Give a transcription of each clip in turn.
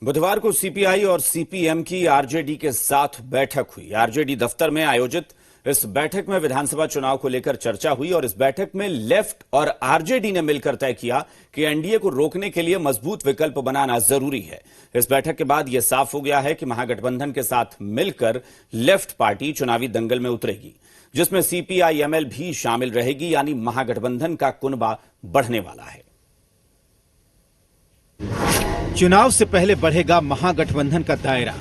बुधवार को सीपीआई और सीपीएम की आरजेडी के साथ बैठक हुई। आरजेडी दफ्तर में आयोजित इस बैठक में विधानसभा चुनाव को लेकर चर्चा हुई और इस बैठक में लेफ्ट और आरजेडी ने मिलकर तय किया कि एनडीए को रोकने के लिए मजबूत विकल्प बनाना जरूरी है। इस बैठक के बाद यह साफ हो गया है कि महागठबंधन के साथ मिलकर लेफ्ट पार्टी चुनावी दंगल में उतरेगी, जिसमें सीपीआई-एमएल भी शामिल रहेगी, यानी महागठबंधन का कुनबा बढ़ने वाला है। चुनाव से पहले बढ़ेगा महागठबंधन का दायरा।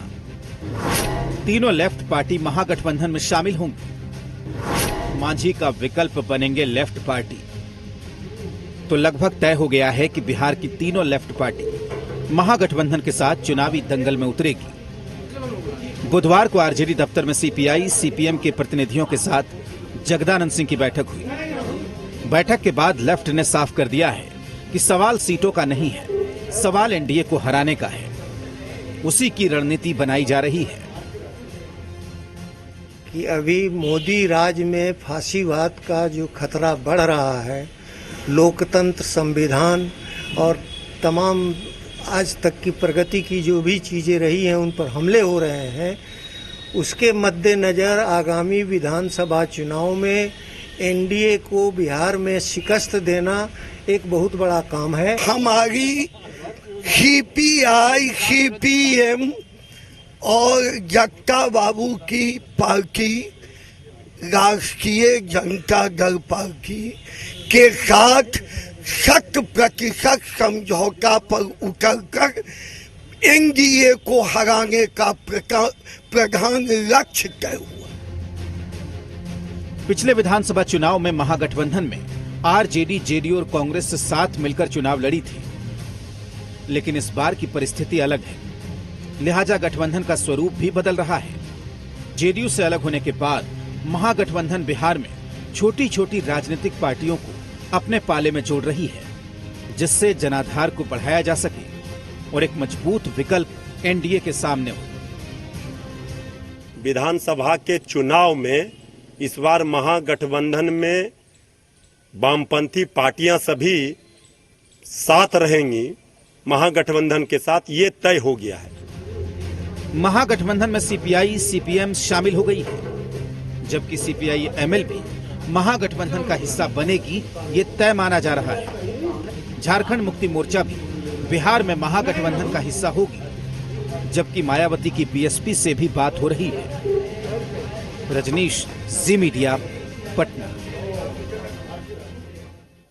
तीनों लेफ्ट पार्टी महागठबंधन में शामिल होंगी। मांझी का विकल्प बनेंगे लेफ्ट पार्टी। तो लगभग तय हो गया है कि बिहार की तीनों लेफ्ट पार्टी महागठबंधन के साथ चुनावी दंगल में उतरेगी। बुधवार को आरजेडी दफ्तर में सीपीआई सीपीएम के प्रतिनिधियों के साथ जगदानंद सिंह की बैठक हुई। बैठक के बाद लेफ्ट ने साफ कर दिया है कि सवाल सीटों का नहीं है, सवाल एनडीए को हराने का है। उसी की रणनीति बनाई जा रही है कि अभी मोदी राज में फांसीवाद का जो खतरा बढ़ रहा है, लोकतंत्र, संविधान और तमाम आज तक की प्रगति की जो भी चीज़ें रही हैं उन पर हमले हो रहे हैं। उसके मद्देनज़र आगामी विधानसभा चुनाव में एनडीए को बिहार में शिकस्त देना एक बहुत बड़ा काम है। हमारी सीपीआई सीपीएम और जगता बाबू की पार्टी राष्ट्रीय जनता दल पार्टी के साथ 100% समझौता पर उतरकर एनडीए को हराने का प्रधान लक्ष्य तय हुआ। पिछले विधानसभा चुनाव में महागठबंधन में आरजेडी, जेडीयू और कांग्रेस से साथ मिलकर चुनाव लड़ी थी, लेकिन इस बार की परिस्थिति अलग है। लिहाजा गठबंधन का स्वरूप भी बदल रहा है। जेडीयू से अलग होने के बाद महागठबंधन बिहार में छोटी छोटी राजनीतिक पार्टियों को अपने पाले में जोड़ रही है, जिससे जनाधार को बढ़ाया जा सके और एक मजबूत विकल्प एनडीए के सामने हो। विधानसभा के चुनाव में इस बार महागठबंधन में वामपंथी पार्टियां सभी साथ रहेंगी। महागठबंधन के साथ ये तय हो गया है। महागठबंधन में सीपीआई सीपीएम शामिल हो गई है, जबकि सीपीआई-एमएल भी महागठबंधन का हिस्सा बनेगी, ये तय माना जा रहा है। झारखंड मुक्ति मोर्चा भी बिहार में महागठबंधन का हिस्सा होगी, जबकि मायावती की बीएसपी से भी बात हो रही है। रजनीश, जी मीडिया,